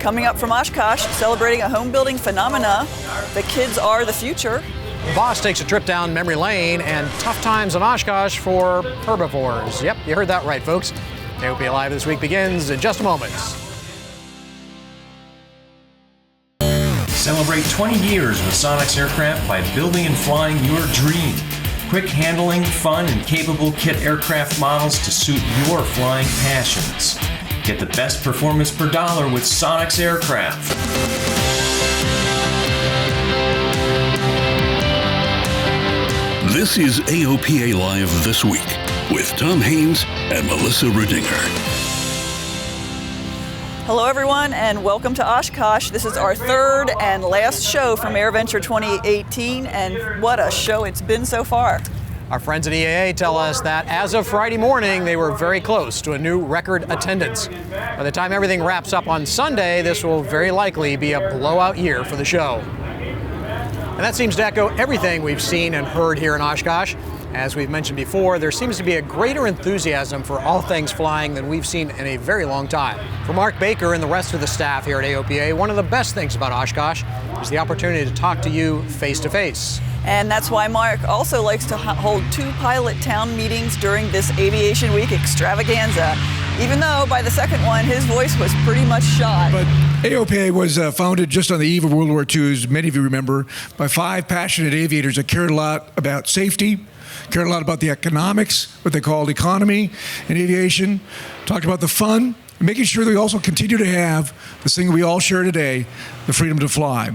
Coming up from Oshkosh, celebrating a home building phenomena. The kids are the future. The boss takes a trip down memory lane, and tough times in Oshkosh for herbivores. Yep, you heard that right, folks. AOPA Live this week begins in just a moment. Celebrate 20 years with Magnus Aircraft by building and flying your dream. Quick handling, fun, and capable kit aircraft models to suit your flying passions. Get the best performance per dollar with Magnus Aircraft. This is AOPA Live This Week with Tom Haynes and Melissa Rudinger. Hello everyone and welcome to Oshkosh. This is our third and last show from AirVenture 2018, and what a show it's been so far. Our friends at EAA tell us that as of Friday morning, they were very close to a new record attendance. By the time everything wraps up on Sunday, this will very likely be a blowout year for the show. And that seems to echo everything we've seen and heard here in Oshkosh. As we've mentioned before, there seems to be a greater enthusiasm for all things flying than we've seen in a very long time. For Mark Baker and the rest of the staff here at AOPA, one of the best things about Oshkosh is the opportunity to talk to you face to face. And that's why Mark also likes to hold 2 pilot town meetings during this Aviation Week extravaganza, even though by the second one, his voice was pretty much shot. But AOPA was founded just on the eve of World War II, as many of you remember, by 5 passionate aviators that cared a lot about safety, cared a lot about the economics, what they called economy in aviation, talked about the fun, and making sure that we also continue to have this thing we all share today, the freedom to fly.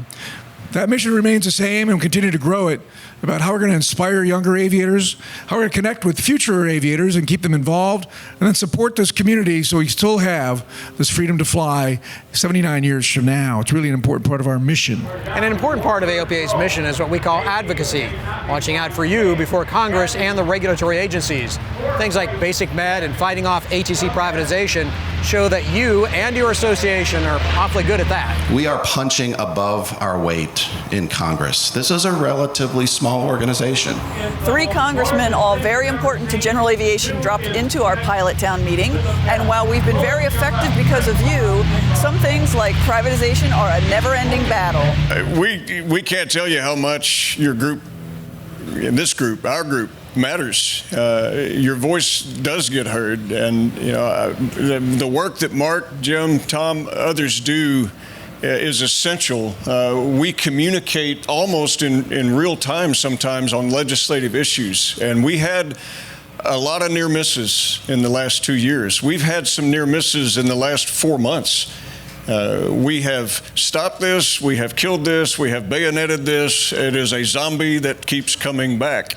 That mission remains the same, and we'll continue to grow it, about how we're going to inspire younger aviators, how we're going to connect with future aviators and keep them involved, and then support this community so we still have this freedom to fly 79 years from now. It's really an important part of our mission. And an important part of AOPA's mission is what we call advocacy, watching out for you before Congress and the regulatory agencies. Things like basic med and fighting off ATC privatization show that you and your association are awfully good at that. We are punching above our weight in Congress. This is a relatively small organization. 3 congressmen, all very important to general aviation, dropped into our pilot town meeting. And while we've been very effective because of you, some things like privatization are a never-ending battle. We can't tell you how much your group, this group, our group, matters. Your voice does get heard, and the work that Mark, Jim, Tom, others do is essential. We communicate almost in real time sometimes on legislative issues, and we had a lot of near misses in the last 2 years. We've had some near misses in the last 4 months. We have stopped this, we have killed this, we have bayoneted this. It is a zombie that keeps coming back.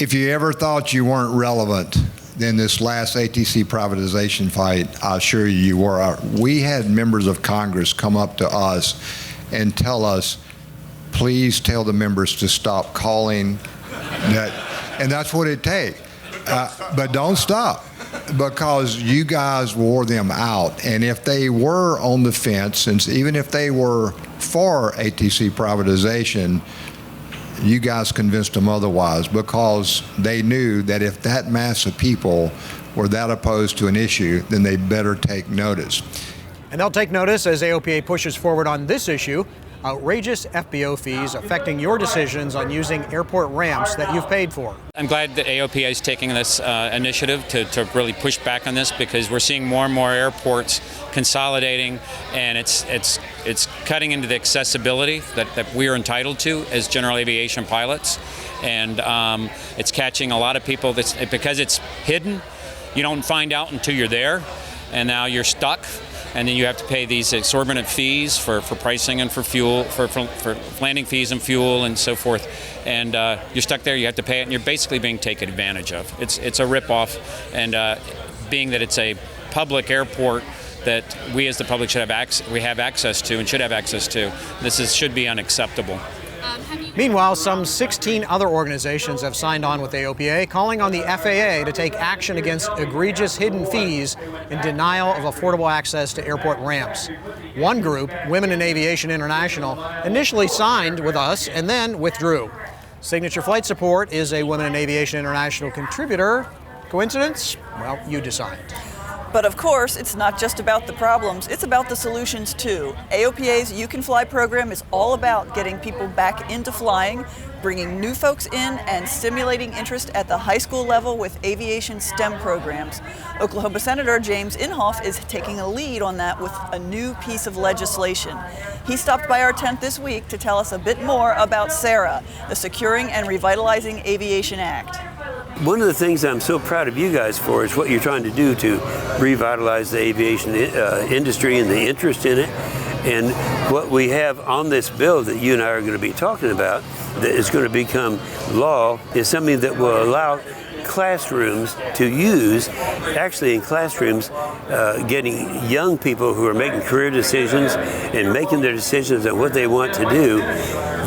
If you ever thought you weren't relevant, then this last ATC privatization fight, I assure you were. We had members of Congress come up to us and tell us, please tell the members to stop calling that, and that's what it takes. But don't stop, because you guys wore them out. And if they were on the fence, and even if they were for ATC privatization, you guys convinced them otherwise, because they knew that if that mass of people were that opposed to an issue, then they better take notice. And they'll take notice as AOPA pushes forward on this issue, outrageous FBO fees affecting your decisions on using airport ramps that you've paid for. I'm glad that AOPA is taking this initiative to really push back on this, because we're seeing more and more airports consolidating, and it's cutting into the accessibility that we are entitled to as general aviation pilots, and it's catching a lot of people. Because it's hidden, you don't find out until you're there, and now you're stuck. And then you have to pay these exorbitant fees for pricing and for fuel, for landing fees and fuel and so forth. And you're stuck there, you have to pay it, and you're basically being taken advantage of. It's a ripoff, and being that it's a public airport that we as the public should have access to and should have access to, should be unacceptable. Meanwhile, some 16 other organizations have signed on with AOPA, calling on the FAA to take action against egregious hidden fees and denial of affordable access to airport ramps. One group, Women in Aviation International, initially signed with us and then withdrew. Signature Flight Support is a Women in Aviation International contributor. Coincidence? Well, you decide. But of course, it's not just about the problems, it's about the solutions too. AOPA's You Can Fly program is all about getting people back into flying, bringing new folks in, and stimulating interest at the high school level with aviation STEM programs. Oklahoma Senator James Inhofe is taking a lead on that with a new piece of legislation. He stopped by our tent this week to tell us a bit more about SARA, the Securing and Revitalizing Aviation Act. One of the things I'm so proud of you guys for is what you're trying to do to revitalize the aviation industry and the interest in it. And what we have on this bill that you and I are going to be talking about that is going to become law is something that will allow classrooms to use, actually in classrooms, getting young people who are making career decisions and making their decisions on what they want to do.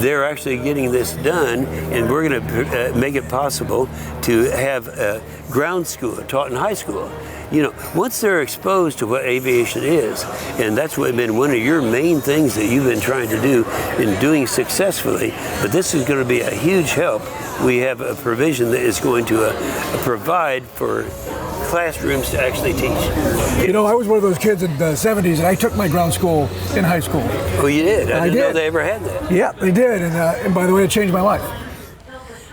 They're actually getting this done, and we're going to make it possible to have a ground school taught in high school. You know, once they're exposed to what aviation is, and that's what been one of your main things that you've been trying to do and doing successfully, but this is going to be a huge help. We have a provision that is going to provide for classrooms to actually teach. You know, I was one of those kids in the 70s, and I took my ground school in high school. Oh, you did? I didn't know they ever had that. Yeah, they did, and by the way, it changed my life.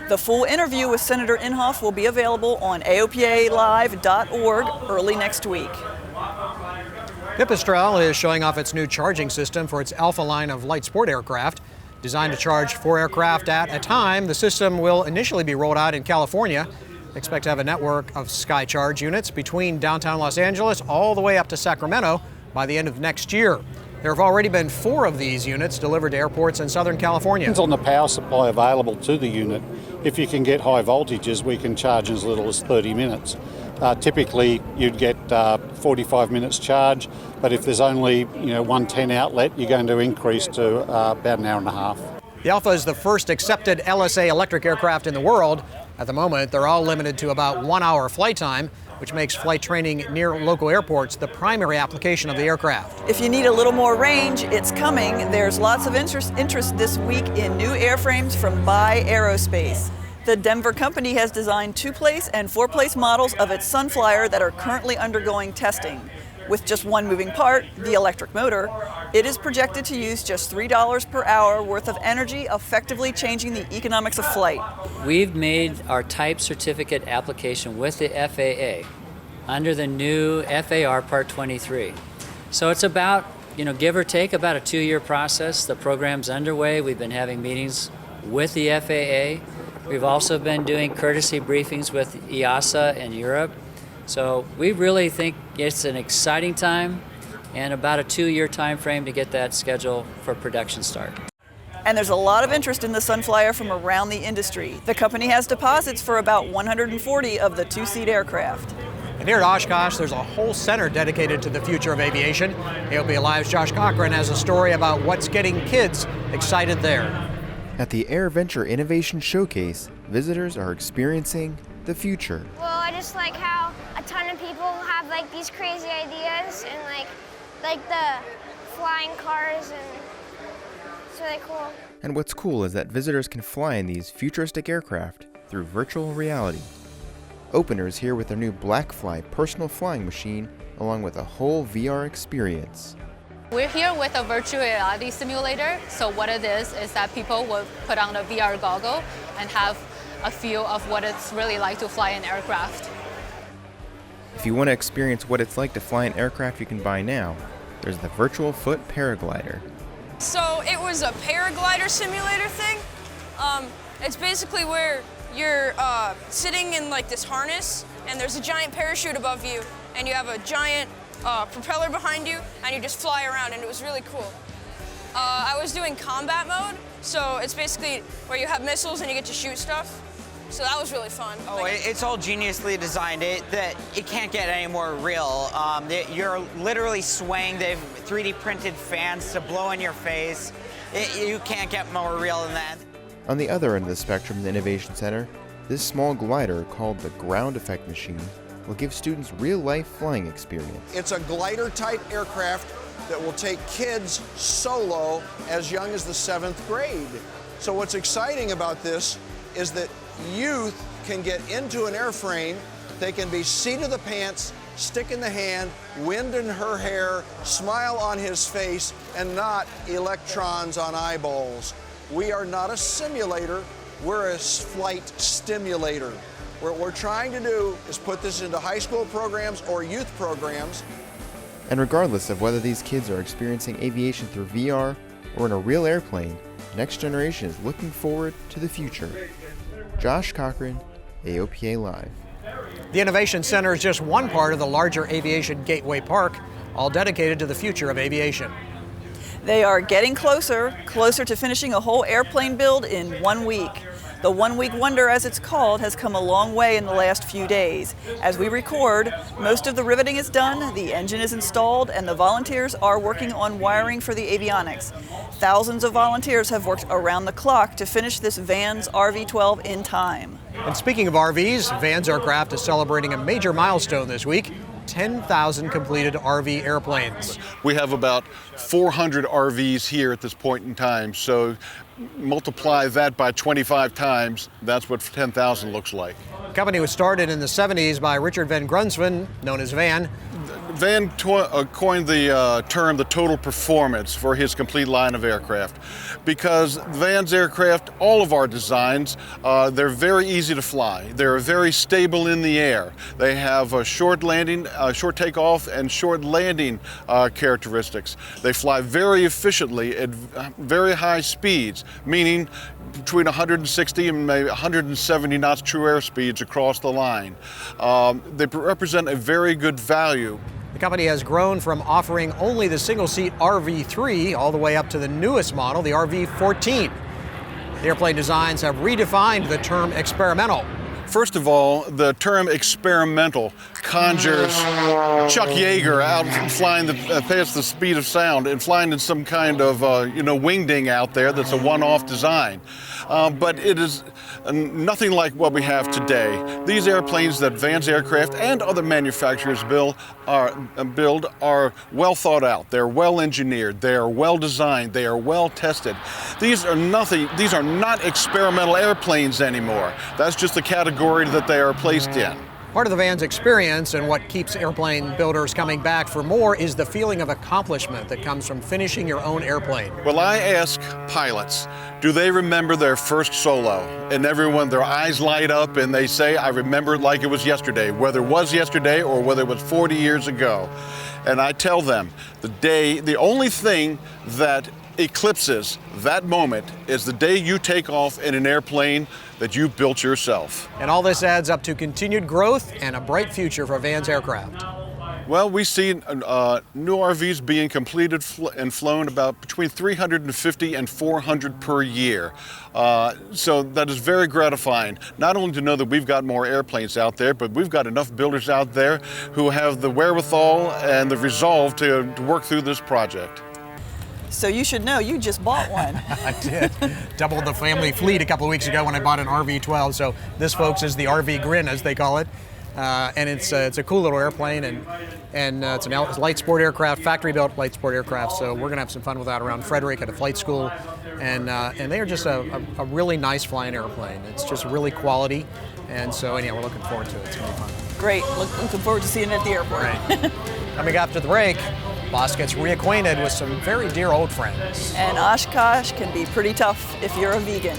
The full interview with Senator Inhofe will be available on AOPAlive.org early next week. Pipistrel is showing off its new charging system for its Alpha line of light sport aircraft. Designed to charge 4 aircraft at a time, the system will initially be rolled out in California. Expect to have a network of SkyCharge units between downtown Los Angeles all the way up to Sacramento by the end of next year. There have already been 4 of these units delivered to airports in Southern California. Depends on the power supply available to the unit. If you can get high voltages, we can charge in as little as 30 minutes. Typically, you'd get 45 minutes charge, but if there's only 110 outlet, you're going to increase to about an hour and a half. The Alpha is the first accepted LSA electric aircraft in the world. At the moment, they're all limited to about 1 hour flight time, which makes flight training near local airports the primary application of the aircraft. If you need a little more range, it's coming. There's lots of interest this week in new airframes from Buy Aerospace. The Denver company has designed 2-place and 4-place models of its Sunflyer that are currently undergoing testing. With just one moving part, the electric motor, it is projected to use just $3 per hour worth of energy, effectively changing the economics of flight. We've made our type certificate application with the FAA under the new FAR Part 23. So it's about, give or take, about a 2-year process. The program's underway. We've been having meetings with the FAA. We've also been doing courtesy briefings with EASA in Europe. So we really think it's an exciting time and about a 2-year time frame to get that schedule for production start. And there's a lot of interest in the Sunflyer from around the industry. The company has deposits for about 140 of the 2-seat aircraft. And here at Oshkosh, there's a whole center dedicated to the future of aviation. AOPA Live's Josh Cochran has a story about what's getting kids excited there. At the AirVenture Innovation Showcase, visitors are experiencing the future. Well, I just like how a ton of people have these crazy ideas and like the flying cars, and it's really cool. And what's cool is that visitors can fly in these futuristic aircraft through virtual reality. Openers here with their new Blackfly personal flying machine, along with a whole VR experience. We're here with a virtual reality simulator. So what it is that people will put on a VR goggle and have a feel of what it's really like to fly an aircraft. If you want to experience what it's like to fly an aircraft you can buy now, there's the Virtual Foot Paraglider. So it was a paraglider simulator thing. It's basically where you're sitting in this harness, and there's a giant parachute above you, and you have a giant propeller behind you, and you just fly around, and it was really cool. I was doing combat mode, so it's basically where you have missiles and you get to shoot stuff. So that was really fun. Oh, it's all geniusly designed. It can't get any more real. You're literally swaying. They've 3D printed fans to blow in your face. You can't get more real than that. On the other end of the spectrum in the Innovation Center, this small glider called the Ground Effect Machine will give students real-life flying experience. It's a glider-type aircraft that will take kids solo as young as the 7th grade. So what's exciting about this is that youth can get into an airframe, they can be seat of the pants, stick in the hand, wind in her hair, smile on his face, and not electrons on eyeballs. We are not a simulator, we're a flight stimulator. What we're trying to do is put this into high school programs or youth programs. And regardless of whether these kids are experiencing aviation through VR or in a real airplane, Next Generation is looking forward to the future. Josh Cochran, AOPA Live. The Innovation Center is just one part of the larger Aviation Gateway Park, all dedicated to the future of aviation. They are getting closer to finishing a whole airplane build in 1 week. The 1 week wonder, as it's called, has come a long way in the last few days. As we record, most of the riveting is done, the engine is installed, and the volunteers are working on wiring for the avionics. Thousands of volunteers have worked around the clock to finish this Vans RV-12 in time. And speaking of RVs, Vans Aircraft is celebrating a major milestone this week. 10,000 completed RV airplanes. We have about 400 RVs here at this point in time, so multiply that by 25 times, that's what 10,000 looks like. The company was started in the 70s by Richard Van Grunsven, known as Van. Van coined the term the total performance for his complete line of aircraft, because Van's aircraft, all of our designs, they're very easy to fly. They're very stable in the air. They have a short landing, short takeoff, and short landing characteristics. They fly very efficiently at very high speeds, meaning between 160 and maybe 170 knots true air speeds across the line. They represent a very good value. The company has grown from offering only the single-seat RV-3 all the way up to the newest model, the RV-14. The airplane designs have redefined the term experimental. First of all, the term experimental conjures Chuck Yeager out flying past the speed of sound and flying in some kind of wingding out there that's a one-off design. But it is nothing like what we have today. These airplanes that Vans Aircraft and other manufacturers build are well thought out. They're well engineered. They are well designed. They are well tested. These are not experimental airplanes anymore. That's just the category that they are placed in. Part of the Vans experience and what keeps airplane builders coming back for more is the feeling of accomplishment that comes from finishing your own airplane. Well, I ask pilots, do they remember their first solo? And everyone, their eyes light up and they say, I remember it like it was yesterday, whether it was yesterday or whether it was 40 years ago. And I tell them, the only thing that eclipses that moment is the day you take off in an airplane that you built yourself. And all this adds up to continued growth and a bright future for Vans Aircraft. Well, we see new RVs being completed and flown about between 350 and 400 per year. So that is very gratifying, not only to know that we've got more airplanes out there, but we've got enough builders out there who have the wherewithal and the resolve to work through this project. So you should know, you just bought one. I did. Doubled the family fleet a couple of weeks ago when I bought an RV-12. So this, folks, is the RV Grin, as they call it. And it's a cool little airplane, and it's a light sport aircraft, factory-built light sport aircraft. So we're going to have some fun with that around Frederick at a flight school. And they are just a really nice flying airplane. It's just really quality. And so, anyhow, we're looking forward to it. It's going to be fun. Great. Looking forward to seeing it at the airport. Right. Coming after the break, Boss gets reacquainted with some very dear old friends. And Oshkosh can be pretty tough if you're a vegan.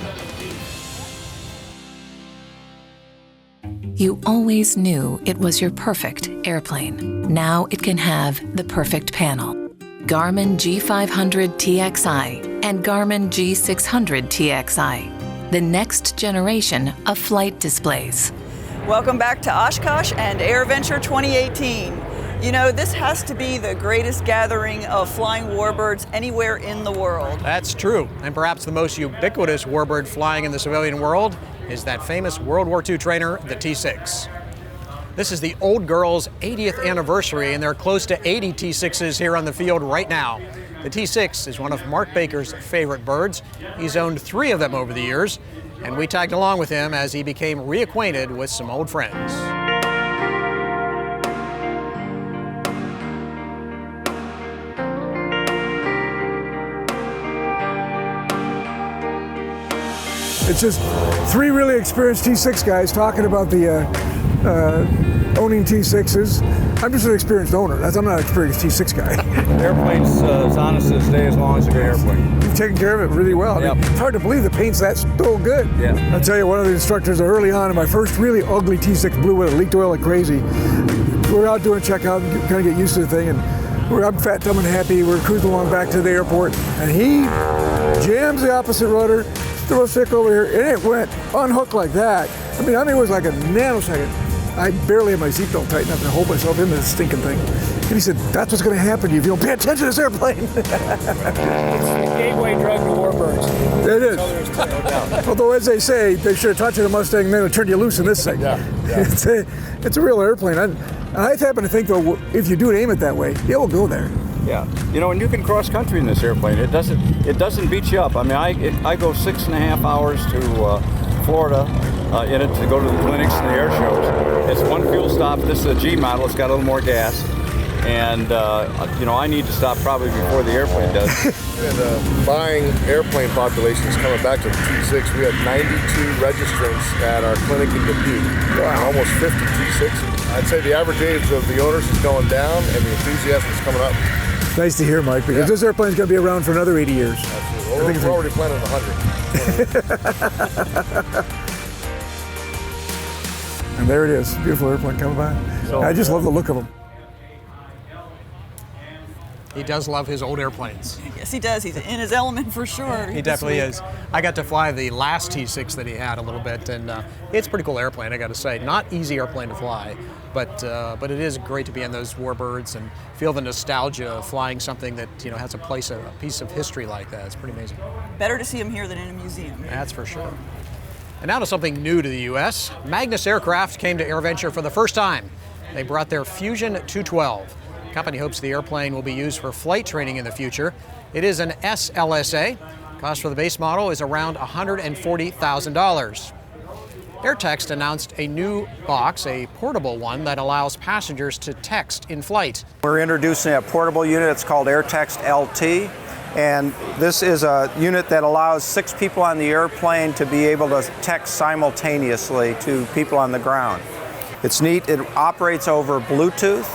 You always knew it was your perfect airplane. Now it can have the perfect panel. Garmin G500 TXI and Garmin G600 TXI, the next generation of flight displays. Welcome back to Oshkosh and AirVenture 2018. You know, this has to be the greatest gathering of flying warbirds anywhere in the world. That's true, and perhaps the most ubiquitous warbird flying in the civilian world is that famous World War II trainer, the T-6. This is the old girl's 80th anniversary, and there are close to 80 T-6s here on the field right now. The T-6 is one of Mark Baker's favorite birds. He's owned 3 of them over the years, and we tagged along with him as he became reacquainted with some old friends. It's just 3 really experienced T6 guys talking about the owning T6s. I'm just an experienced owner. I'm not an experienced T6 guy. Airplane's as honest as stay as long as a good airplane. You've taken care of it really well. I mean, it's hard to believe the paint's that so good. Yeah. I'll tell you, one of the instructors early on in my first really ugly T6 blew with it, leaked oil like crazy. We're out doing checkout, kind of get used to the thing, and I'm fat, dumb, and happy. We're cruising along back to the airport, and he jams the opposite rudder, throws stick over here, and it went unhooked like that. I mean, it was like a nanosecond. I barely had my seatbelt tight enough to hold myself in this stinking thing. And he said, that's what's going to happen to you if you don't pay attention to this airplane. It's the gateway drug to warbirds. It is. No doubt. Although, as they say, they should have taught you the Mustang and then it'll turn you loose in this thing. Yeah. It's a real airplane. And I happen to think, though, if you do aim it that way, it will go there. Yeah, and you can cross country in this airplane. It doesn't beat you up. I mean, I go 6.5 hours to Florida in it to go to the clinics and the air shows. It's one fuel stop. This is a G model. It's got a little more gas, and I need to stop probably before the airplane does. And the flying airplane population is coming back to the T6. We had 92 registrants at our clinic in Dubuque. Wow. Almost 50 T6s. I'd say the average age of the owners is going down, and the enthusiasm is coming up. Nice to hear, Mike, because this airplane's going to be around for another 80 years. Absolutely. We're already planning 100. And there it is, beautiful airplane coming by. I just love the look of them. He does love his old airplanes. Yes, he does. He's in his element for sure. He definitely is. I got to fly the last T6 that he had a little bit, and it's a pretty cool airplane, I got to say. Not easy airplane to fly, but it is great to be in those warbirds and feel the nostalgia of flying something that has a piece of history like that. It's pretty amazing. Better to see him here than in a museum. That's for sure. And now to something new to the U.S. Magnus Aircraft came to AirVenture for the first time. They brought their Fusion 212. The company hopes the airplane will be used for flight training in the future. It is an SLSA. Cost for the base model is around $140,000. AirText announced a new box, a portable one that allows passengers to text in flight. We're introducing a portable unit. It's called AirText LT. And this is a unit that allows 6 people on the airplane to be able to text simultaneously to people on the ground. It's neat. It operates over Bluetooth.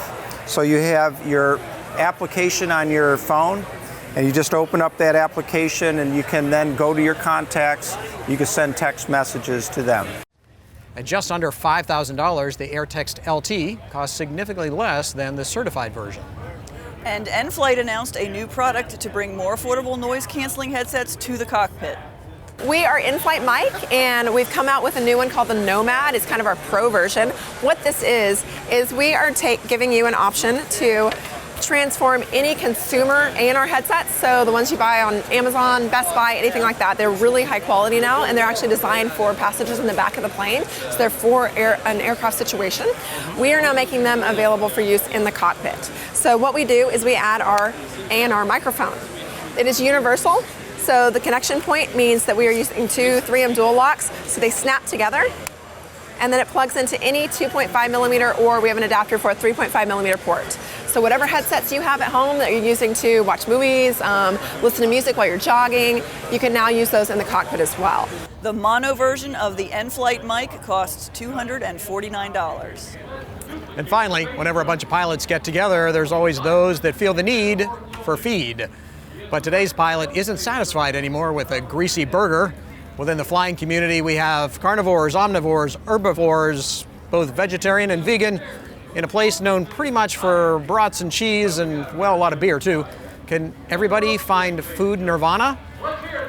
So you have your application on your phone, and you just open up that application, and you can then go to your contacts. You can send text messages to them. At just under $5,000, the AirText LT costs significantly less than the certified version. And N-Flight announced a new product to bring more affordable noise-canceling headsets to the cockpit. We are In-Flight Mic, and we've come out with a new one called the Nomad. It's kind of our pro version. What this is we are giving you an option to transform any consumer A&R headsets, so the ones you buy on Amazon, Best Buy, anything like that. They're really high quality now, and they're actually designed for passengers in the back of the plane, so they're for an aircraft situation. We are now making them available for use in the cockpit. So what we do is we add our A&R microphone. It is universal, so the connection point means that we are using 2 3M dual locks, so they snap together, and then it plugs into any 2.5 millimeter, or we have an adapter for a 3.5 millimeter port. So whatever headsets you have at home that you're using to watch movies, listen to music while you're jogging, you can now use those in the cockpit as well. The mono version of the N-Flight mic costs $249. And finally, whenever a bunch of pilots get together, there's always those that feel the need for feed. But today's pilot isn't satisfied anymore with a greasy burger. Within the flying community, we have carnivores, omnivores, herbivores, both vegetarian and vegan, in a place known pretty much for brats and cheese and, well, a lot of beer too. Can everybody find food nirvana?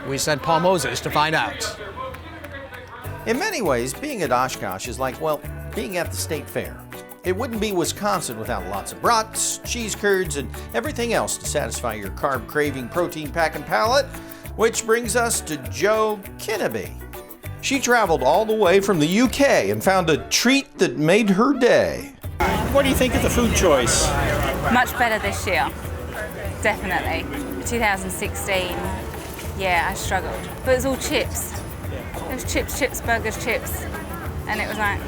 We sent Paul Moses to find out. In many ways, being at Oshkosh is like, well, being at the state fair. It wouldn't be Wisconsin without lots of brats, cheese curds, and everything else to satisfy your carb-craving, protein-packing palate. Which brings us to Jo Kinneby. She traveled all the way from the UK and found a treat that made her day. What do you think of the food choice? Much better this year, definitely. 2016, yeah, I struggled. But it was all chips. It was chips, burgers, chips. And it was like,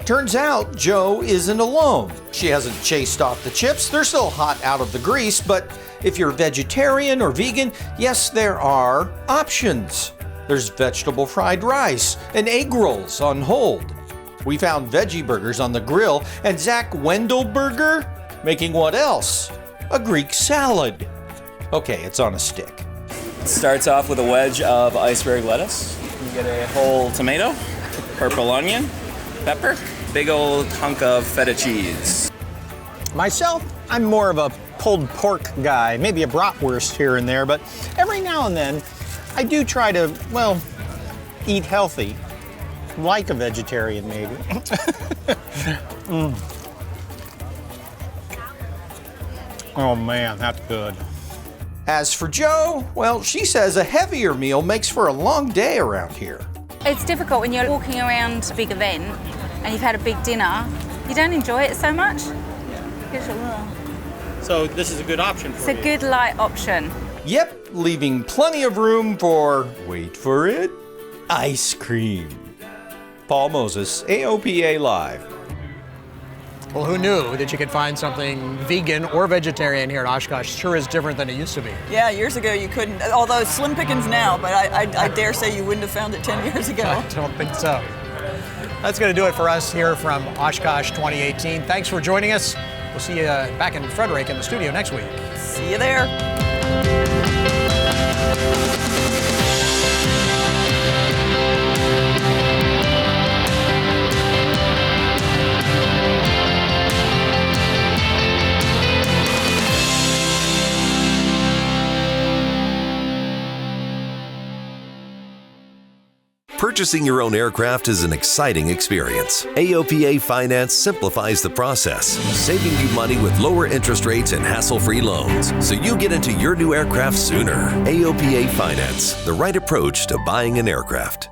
Turns out Jo isn't alone. She hasn't chased off the chips. They're still hot out of the grease, but if you're vegetarian or vegan, yes, there are options. There's vegetable fried rice and egg rolls on hold. We found veggie burgers on the grill, and Zach Wendelberger making what else? A Greek salad. Okay, it's on a stick. It starts off with a wedge of iceberg lettuce. You get a whole tomato, purple onion, pepper, big old hunk of feta cheese. Myself, I'm more of a pulled pork guy, maybe a bratwurst here and there, but every now and then I do try to, well, eat healthy, like a vegetarian maybe. Oh man, that's good. As for Jo, well, she says a heavier meal makes for a long day around here. It's difficult when you're walking around a big event and you've had a big dinner. You don't enjoy it so much. So this is a good option for you. It's a good light option. Yep, leaving plenty of room for, wait for it, ice cream. Paul Moses, AOPA Live. Well, who knew that you could find something vegan or vegetarian here at Oshkosh? Sure is different than it used to be. Yeah, years ago you couldn't, although slim pickings now, but I dare say you wouldn't have found it 10 years ago. I don't think so. That's going to do it for us here from Oshkosh 2018. Thanks for joining us. We'll see you back in Frederick in the studio next week. See you there. Purchasing your own aircraft is an exciting experience. AOPA Finance simplifies the process, saving you money with lower interest rates and hassle-free loans, so you get into your new aircraft sooner. AOPA Finance, the right approach to buying an aircraft.